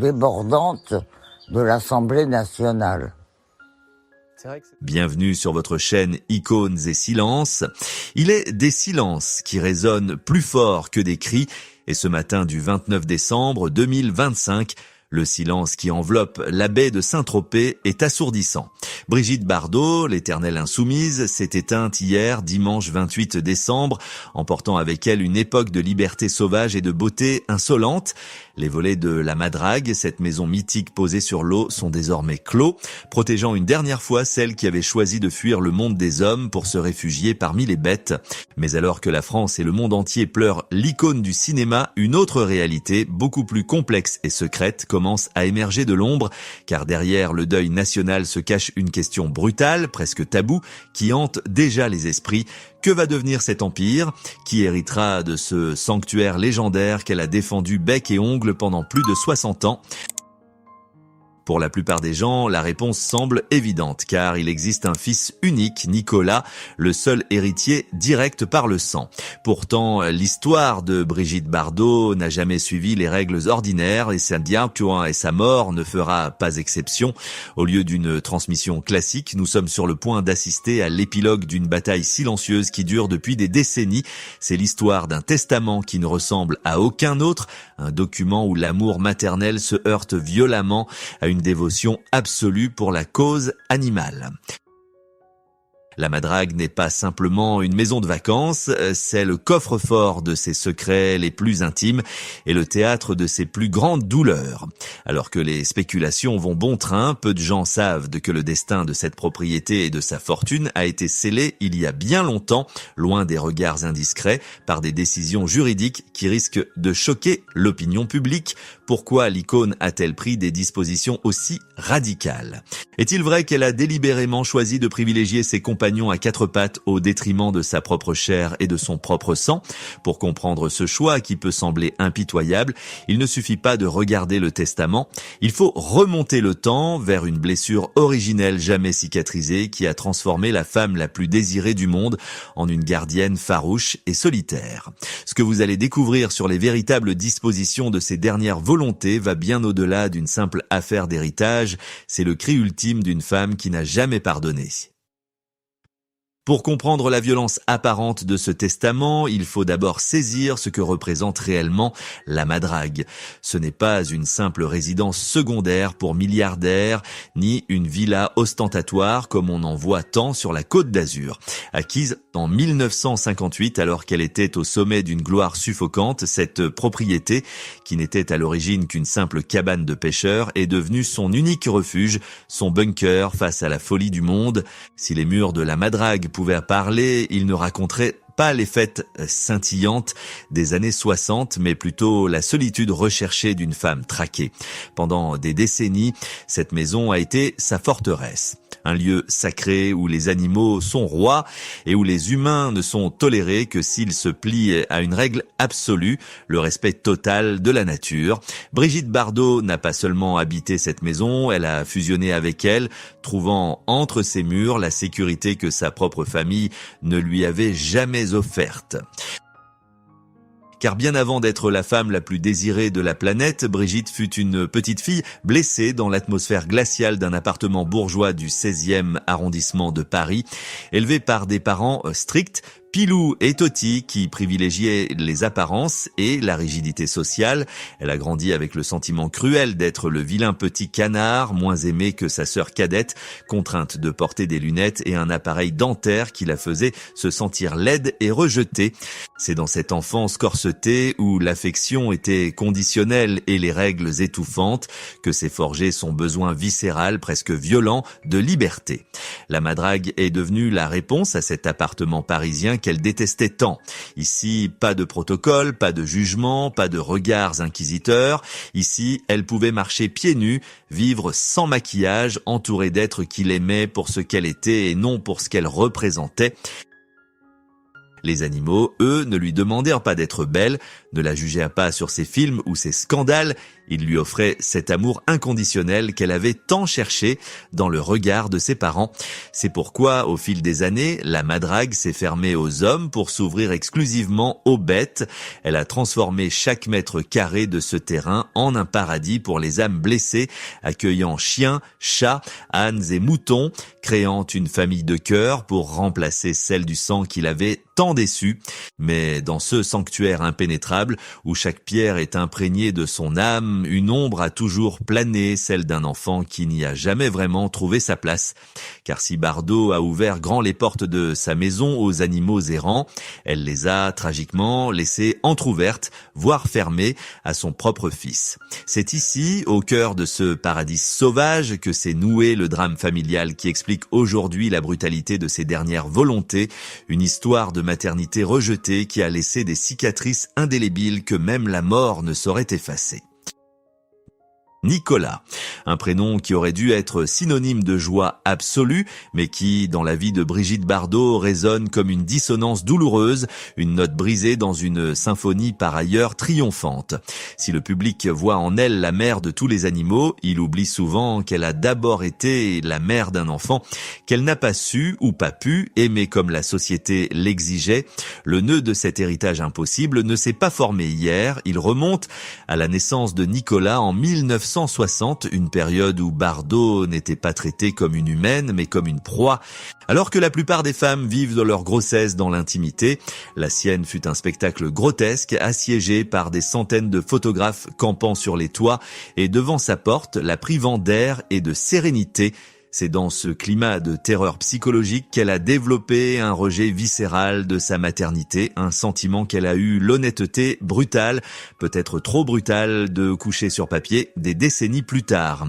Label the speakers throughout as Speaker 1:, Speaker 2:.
Speaker 1: débordante de l'Assemblée nationale.
Speaker 2: Bienvenue sur votre chaîne Icônes et Silences. Il est des silences qui résonnent plus fort que des cris. Et ce matin du 29 décembre 2025, le silence qui enveloppe la baie de Saint-Tropez est assourdissant. Brigitte Bardot, l'éternelle insoumise, s'est éteinte hier, dimanche 28 décembre, emportant avec elle une époque de liberté sauvage et de beauté insolente. Les volets de la Madrague, cette maison mythique posée sur l'eau, sont désormais clos, protégeant une dernière fois celle qui avait choisi de fuir le monde des hommes pour se réfugier parmi les bêtes. Mais alors que la France et le monde entier pleurent l'icône du cinéma, une autre réalité, beaucoup plus complexe et secrète, commence à émerger de l'ombre, car derrière le deuil national se cache une question brutale, presque taboue, qui hante déjà les esprits. Que va devenir cet empire? Qui héritera de ce sanctuaire légendaire qu'elle a défendu bec et ongles pendant plus de 60 ans? Pour la plupart des gens, la réponse semble évidente, car il existe un fils unique, Nicolas, le seul héritier direct par le sang. Pourtant, l'histoire de Brigitte Bardot n'a jamais suivi les règles ordinaires et sa diantuin et sa mort ne fera pas exception. Au lieu d'une transmission classique, nous sommes sur le point d'assister à l'épilogue d'une bataille silencieuse qui dure depuis des décennies. C'est l'histoire d'un testament qui ne ressemble à aucun autre, un document où l'amour maternel se heurte violemment à une dévotion absolue pour la cause animale. La Madrague n'est pas simplement une maison de vacances, c'est le coffre-fort de ses secrets les plus intimes et le théâtre de ses plus grandes douleurs. Alors que les spéculations vont bon train, peu de gens savent que le destin de cette propriété et de sa fortune a été scellé il y a bien longtemps, loin des regards indiscrets, par des décisions juridiques qui risquent de choquer l'opinion publique. Pourquoi l'icône a-t-elle pris des dispositions aussi radicales? Est-il vrai qu'elle a délibérément choisi de privilégier ses compagnons à quatre pattes au détriment de sa propre chair et de son propre sang? Pour comprendre ce choix qui peut sembler impitoyable, il ne suffit pas de regarder le testament, il faut remonter le temps vers une blessure originelle jamais cicatrisée qui a transformé la femme la plus désirée du monde en une gardienne farouche et solitaire. Ce que vous allez découvrir sur les véritables dispositions de ces dernières volontés va bien au-delà d'une simple affaire d'héritage, c'est le cri ultime d'une femme qui n'a jamais pardonné. Pour comprendre la violence apparente de ce testament, il faut d'abord saisir ce que représente réellement la Madrague. Ce n'est pas une simple résidence secondaire pour milliardaires, ni une villa ostentatoire comme on en voit tant sur la Côte d'Azur. Acquise en 1958 alors qu'elle était au sommet d'une gloire suffocante, cette propriété, qui n'était à l'origine qu'une simple cabane de pêcheurs, est devenue son unique refuge, son bunker face à la folie du monde. Si les murs de la Madrague pouvaient parler, il ne raconterait pas les fêtes scintillantes des années 60, mais plutôt la solitude recherchée d'une femme traquée. Pendant des décennies, cette maison a été sa forteresse. Un lieu sacré où les animaux sont rois et où les humains ne sont tolérés que s'ils se plient à une règle absolue, le respect total de la nature. Brigitte Bardot n'a pas seulement habité cette maison, elle a fusionné avec elle, trouvant entre ses murs la sécurité que sa propre famille ne lui avait jamais offerte. Car bien avant d'être la femme la plus désirée de la planète, Brigitte fut une petite fille blessée dans l'atmosphère glaciale d'un appartement bourgeois du 16e arrondissement de Paris. Élevée par des parents stricts, Pilou et Toti qui privilégiaient les apparences et la rigidité sociale. Elle a grandi avec le sentiment cruel d'être le vilain petit canard, moins aimé que sa sœur cadette, contrainte de porter des lunettes et un appareil dentaire qui la faisait se sentir laide et rejetée. C'est dans cette enfance corsetée où l'affection était conditionnelle et les règles étouffantes que s'est forgé son besoin viscéral, presque violent, de liberté. La Madrague est devenue la réponse à cet appartement parisien qu'elle détestait tant. Ici, pas de protocole, pas de jugement, pas de regards inquisiteurs. Ici, elle pouvait marcher pieds nus, vivre sans maquillage, entourée d'êtres qu'il aimait pour ce qu'elle était et non pour ce qu'elle représentait. Les animaux, eux, ne lui demandèrent pas d'être belle, ne la jugèrent pas sur ses films ou ses scandales, ils lui offraient cet amour inconditionnel qu'elle avait tant cherché dans le regard de ses parents. C'est pourquoi, au fil des années, la madrague s'est fermée aux hommes pour s'ouvrir exclusivement aux bêtes. Elle a transformé chaque mètre carré de ce terrain en un paradis pour les âmes blessées, accueillant chiens, chats, ânes et moutons, créant une famille de cœur pour remplacer celle du sang qu'il avait tant déçu. Mais dans ce sanctuaire impénétrable, où chaque pierre est imprégnée de son âme, une ombre a toujours plané, celle d'un enfant qui n'y a jamais vraiment trouvé sa place. Car si Bardot a ouvert grand les portes de sa maison aux animaux errants, elle les a tragiquement laissées entr'ouvertes, voire fermées, à son propre fils. C'est ici, au cœur de ce paradis sauvage, que s'est noué le drame familial qui explique aujourd'hui la brutalité de ses dernières volontés, une histoire de maternité rejetée qui a laissé des cicatrices indélébiles que même la mort ne saurait effacer. Nicolas, un prénom qui aurait dû être synonyme de joie absolue, mais qui, dans la vie de Brigitte Bardot, résonne comme une dissonance douloureuse, une note brisée dans une symphonie par ailleurs triomphante. Si le public voit en elle la mère de tous les animaux, il oublie souvent qu'elle a d'abord été la mère d'un enfant qu'elle n'a pas su ou pas pu aimer comme la société l'exigeait. Le nœud de cet héritage impossible ne s'est pas formé hier, il remonte à la naissance de Nicolas en 1960, une période où Bardot n'était pas traitée comme une humaine, mais comme une proie. Alors que la plupart des femmes vivent de leur grossesse dans l'intimité, la sienne fut un spectacle grotesque, assiégé par des centaines de photographes campant sur les toits et devant sa porte, la privant d'air et de sérénité. C'est dans ce climat de terreur psychologique qu'elle a développé un rejet viscéral de sa maternité, un sentiment qu'elle a eu l'honnêteté brutale, peut-être trop brutale, de coucher sur papier des décennies plus tard.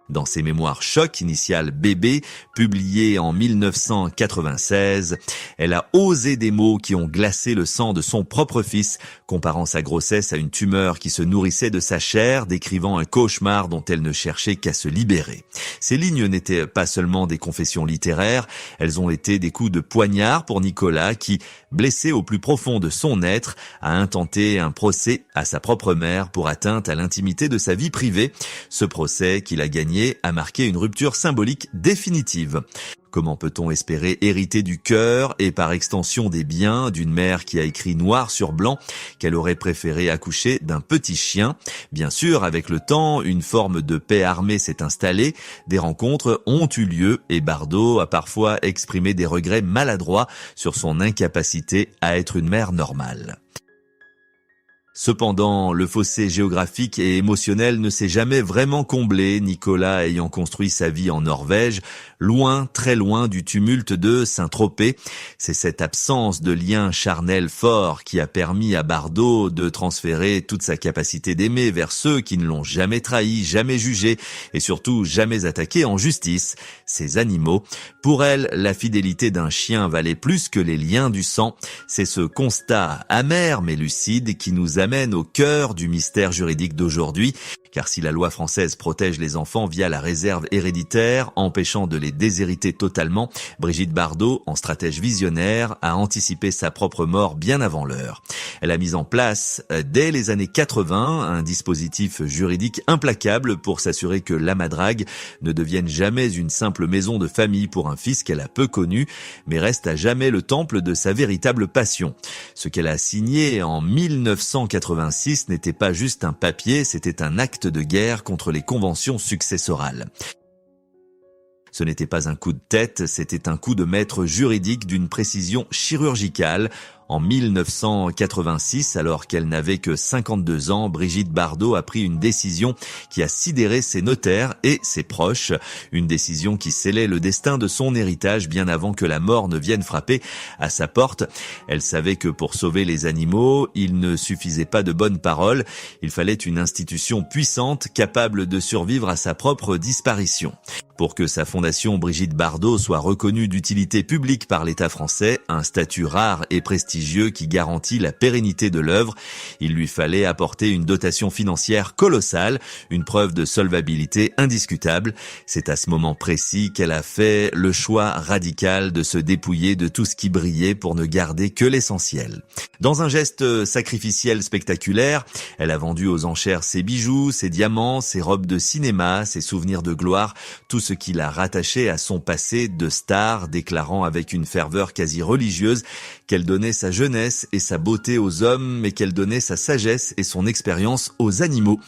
Speaker 2: Dans ses mémoires Choc, initiales Bébé, publiées en 1996, elle a osé des mots qui ont glacé le sang de son propre fils, comparant sa grossesse à une tumeur qui se nourrissait de sa chair, décrivant un cauchemar dont elle ne cherchait qu'à se libérer. Ces lignes n'étaient pas seulement des confessions littéraires, elles ont été des coups de poignard pour Nicolas qui, blessé au plus profond de son être, a intenté un procès à sa propre mère pour atteinte à l'intimité de sa vie privée. Ce procès qu'il a gagné a marqué une rupture symbolique définitive. Comment peut-on espérer hériter du cœur et par extension des biens d'une mère qui a écrit noir sur blanc qu'elle aurait préféré accoucher d'un petit chien? Bien sûr, avec le temps, une forme de paix armée s'est installée, des rencontres ont eu lieu et Bardot a parfois exprimé des regrets maladroits sur son incapacité à être une mère normale. Cependant, le fossé géographique et émotionnel ne s'est jamais vraiment comblé, Nicolas ayant construit sa vie en Norvège, loin, très loin du tumulte de Saint-Tropez. C'est cette absence de lien charnel fort qui a permis à Bardot de transférer toute sa capacité d'aimer vers ceux qui ne l'ont jamais trahi, jamais jugé et surtout jamais attaqué en justice, ces animaux. Pour elle, la fidélité d'un chien valait plus que les liens du sang. C'est ce constat amer mais lucide qui nous amène au cœur du mystère juridique d'aujourd'hui, car si la loi française protège les enfants via la réserve héréditaire, empêchant de les déshériter totalement, Brigitte Bardot, en stratège visionnaire, a anticipé sa propre mort bien avant l'heure. Elle a mis en place, dès les années 80, un dispositif juridique implacable pour s'assurer que la madrague ne devienne jamais une simple maison de famille pour un fils qu'elle a peu connu, mais reste à jamais le temple de sa véritable passion. Ce qu'elle a signé en 1986 n'était pas juste un papier, c'était un acte de guerre contre les conventions successorales. Ce n'était pas un coup de tête, c'était un coup de maître juridique d'une précision chirurgicale. En 1986, alors qu'elle n'avait que 52 ans, Brigitte Bardot a pris une décision qui a sidéré ses notaires et ses proches. Une décision qui scellait le destin de son héritage bien avant que la mort ne vienne frapper à sa porte. Elle savait que pour sauver les animaux, il ne suffisait pas de bonnes paroles. Il fallait une institution puissante, capable de survivre à sa propre disparition. Pour que sa fondation Brigitte Bardot soit reconnue d'utilité publique par l'État français, un statut rare et prestigieux qui garantit la pérennité de l'œuvre, il lui fallait apporter une dotation financière colossale, une preuve de solvabilité indiscutable. C'est à ce moment précis qu'elle a fait le choix radical de se dépouiller de tout ce qui brillait pour ne garder que l'essentiel. Dans un geste sacrificiel spectaculaire, elle a vendu aux enchères ses bijoux, ses diamants, ses robes de cinéma, ses souvenirs de gloire, tout ce qui l'a rattaché à son passé de star, déclarant avec une ferveur quasi religieuse qu'elle donnait sa jeunesse et sa beauté aux hommes, mais qu'elle donnait sa sagesse et son expérience aux animaux.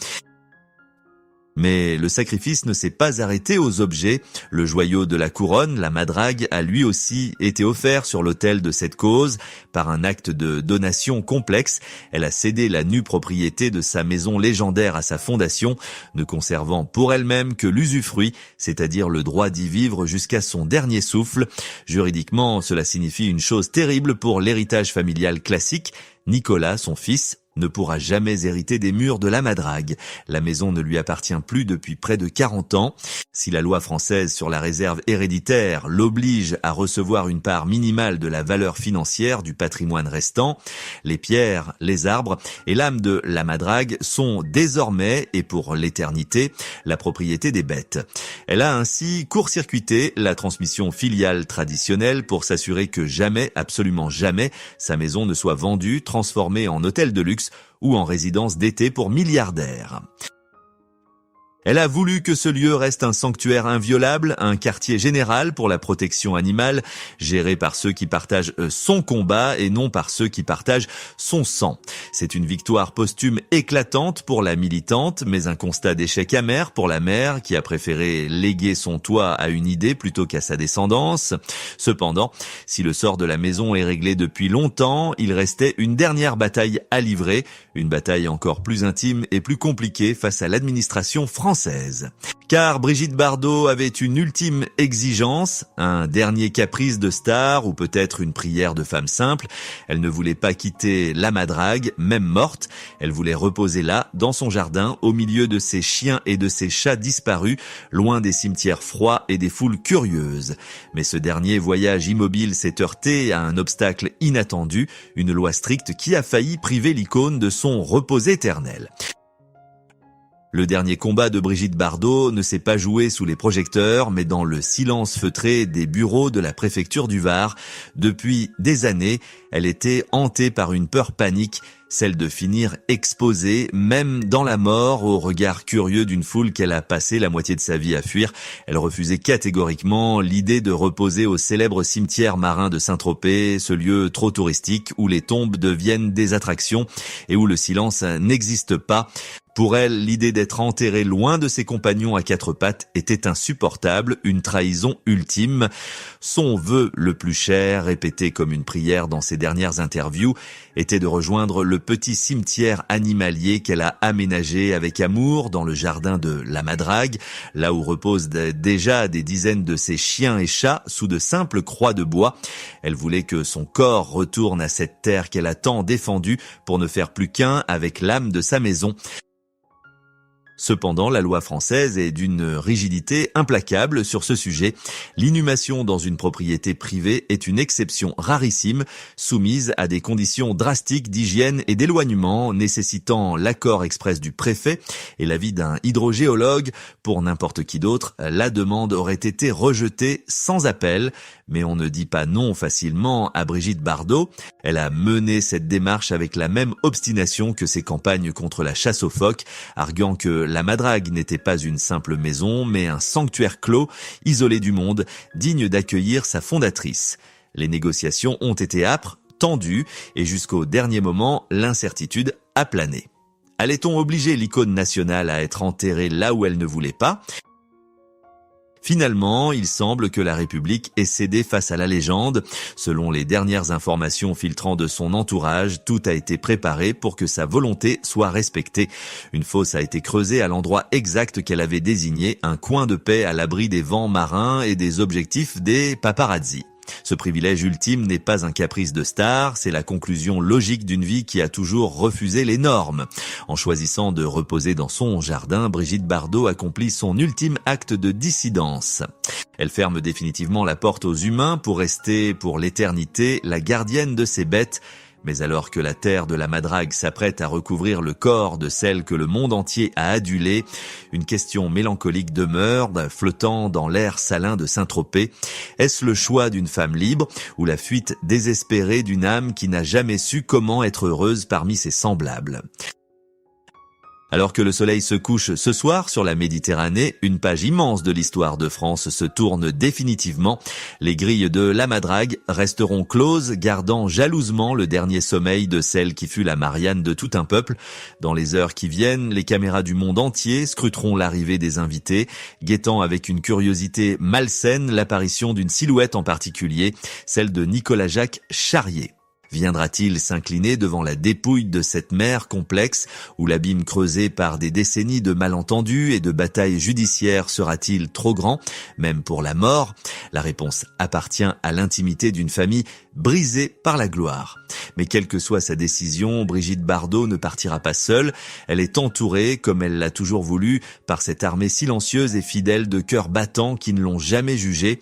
Speaker 2: Mais le sacrifice ne s'est pas arrêté aux objets. Le joyau de la couronne, la madrague, a lui aussi été offert sur l'autel de cette cause. Par un acte de donation complexe, elle a cédé la nue propriété de sa maison légendaire à sa fondation, ne conservant pour elle-même que l'usufruit, c'est-à-dire le droit d'y vivre jusqu'à son dernier souffle. Juridiquement, cela signifie une chose terrible pour l'héritage familial classique. Nicolas, son fils, ne pourra jamais hériter des murs de la madrague. La maison ne lui appartient plus depuis près de 40 ans. Si la loi française sur la réserve héréditaire l'oblige à recevoir une part minimale de la valeur financière du patrimoine restant, les pierres, les arbres et l'âme de la madrague sont désormais, et pour l'éternité, la propriété des bêtes. Elle a ainsi court-circuité la transmission filiale traditionnelle pour s'assurer que jamais, absolument jamais, sa maison ne soit vendue, transformée en hôtel de luxe ou en résidence d'été pour milliardaires. Elle a voulu que ce lieu reste un sanctuaire inviolable, un quartier général pour la protection animale, géré par ceux qui partagent son combat et non par ceux qui partagent son sang. C'est une victoire posthume éclatante pour la militante, mais un constat d'échec amer pour la mère qui a préféré léguer son toit à une idée plutôt qu'à sa descendance. Cependant, si le sort de la maison est réglé depuis longtemps, il restait une dernière bataille à livrer, une bataille encore plus intime et plus compliquée face à l'administration française. Car Brigitte Bardot avait une ultime exigence, un dernier caprice de star ou peut-être une prière de femme simple. Elle ne voulait pas quitter la madrague, même morte. Elle voulait reposer là, dans son jardin, au milieu de ses chiens et de ses chats disparus, loin des cimetières froids et des foules curieuses. Mais ce dernier voyage immobile s'est heurté à un obstacle inattendu, une loi stricte qui a failli priver l'icône de son repos éternel. Le dernier combat de Brigitte Bardot ne s'est pas joué sous les projecteurs, mais dans le silence feutré des bureaux de la préfecture du Var. Depuis des années, elle était hantée par une peur panique, celle de finir exposée, même dans la mort, au regard curieux d'une foule qu'elle a passé la moitié de sa vie à fuir. Elle refusait catégoriquement l'idée de reposer au célèbre cimetière marin de Saint-Tropez, ce lieu trop touristique où les tombes deviennent des attractions et où le silence n'existe pas. Pour elle, l'idée d'être enterrée loin de ses compagnons à quatre pattes était insupportable, une trahison ultime. Son vœu le plus cher, répété comme une prière dans ses dernières interviews, était de rejoindre le petit cimetière animalier qu'elle a aménagé avec amour dans le jardin de la Madrague, là où reposent déjà des dizaines de ses chiens et chats sous de simples croix de bois. Elle voulait que son corps retourne à cette terre qu'elle a tant défendue pour ne faire plus qu'un avec l'âme de sa maison. Cependant, la loi française est d'une rigidité implacable sur ce sujet. L'inhumation dans une propriété privée est une exception rarissime, soumise à des conditions drastiques d'hygiène et d'éloignement, nécessitant l'accord express du préfet et l'avis d'un hydrogéologue. Pour n'importe qui d'autre, la demande aurait été rejetée sans appel. Mais on ne dit pas non facilement à Brigitte Bardot. Elle a mené cette démarche avec la même obstination que ses campagnes contre la chasse aux phoques, arguant que la Madrague n'était pas une simple maison, mais un sanctuaire clos, isolé du monde, digne d'accueillir sa fondatrice. Les négociations ont été âpres, tendues, et jusqu'au dernier moment, l'incertitude a plané. Allait-on obliger l'icône nationale à être enterrée là où elle ne voulait pas ? Finalement, il semble que la République ait cédé face à la légende. Selon les dernières informations filtrant de son entourage, tout a été préparé pour que sa volonté soit respectée. Une fosse a été creusée à l'endroit exact qu'elle avait désigné, un coin de paix à l'abri des vents marins et des objectifs des paparazzi. Ce privilège ultime n'est pas un caprice de star, c'est la conclusion logique d'une vie qui a toujours refusé les normes. En choisissant de reposer dans son jardin, Brigitte Bardot accomplit son ultime acte de dissidence. Elle ferme définitivement la porte aux humains pour rester pour l'éternité la gardienne de ces bêtes. Mais alors que la terre de la Madrague s'apprête à recouvrir le corps de celle que le monde entier a adulée, une question mélancolique demeure, flottant dans l'air salin de Saint-Tropez. Est-ce le choix d'une femme libre ou la fuite désespérée d'une âme qui n'a jamais su comment être heureuse parmi ses semblables ? Alors que le soleil se couche ce soir sur la Méditerranée, une page immense de l'histoire de France se tourne définitivement. Les grilles de la Madrague resteront closes, gardant jalousement le dernier sommeil de celle qui fut la Marianne de tout un peuple. Dans les heures qui viennent, les caméras du monde entier scruteront l'arrivée des invités, guettant avec une curiosité malsaine l'apparition d'une silhouette en particulier, celle de Nicolas-Jacques Charrier. Viendra-t-il s'incliner devant la dépouille de cette mer complexe où l'abîme creusé par des décennies de malentendus et de batailles judiciaires sera-t-il trop grand, même pour la mort ? La réponse appartient à l'intimité d'une famille brisée par la gloire. Mais quelle que soit sa décision, Brigitte Bardot ne partira pas seule. Elle est entourée, comme elle l'a toujours voulu, par cette armée silencieuse et fidèle de cœurs battants qui ne l'ont jamais jugée.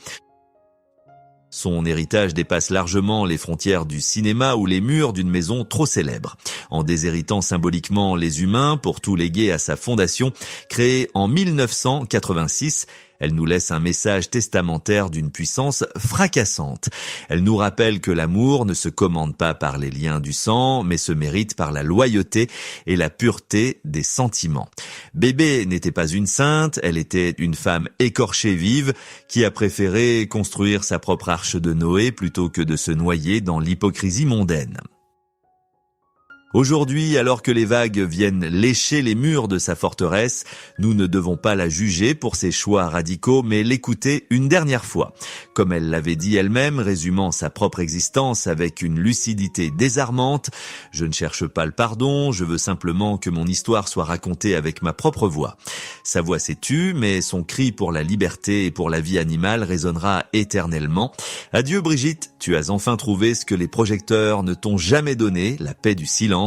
Speaker 2: Son héritage dépasse largement les frontières du cinéma ou les murs d'une maison trop célèbre. En déshéritant symboliquement les humains pour tout léguer à sa fondation, créée en 1986, elle nous laisse un message testamentaire d'une puissance fracassante. Elle nous rappelle que l'amour ne se commande pas par les liens du sang, mais se mérite par la loyauté et la pureté des sentiments. Bébé n'était pas une sainte, elle était une femme écorchée vive qui a préféré construire sa propre arche de Noé plutôt que de se noyer dans l'hypocrisie mondaine. Aujourd'hui, alors que les vagues viennent lécher les murs de sa forteresse, nous ne devons pas la juger pour ses choix radicaux, mais l'écouter une dernière fois. Comme elle l'avait dit elle-même, résumant sa propre existence avec une lucidité désarmante, « Je ne cherche pas le pardon, je veux simplement que mon histoire soit racontée avec ma propre voix. » Sa voix s'est tue, mais son cri pour la liberté et pour la vie animale résonnera éternellement. Adieu Brigitte, tu as enfin trouvé ce que les projecteurs ne t'ont jamais donné, la paix du silence.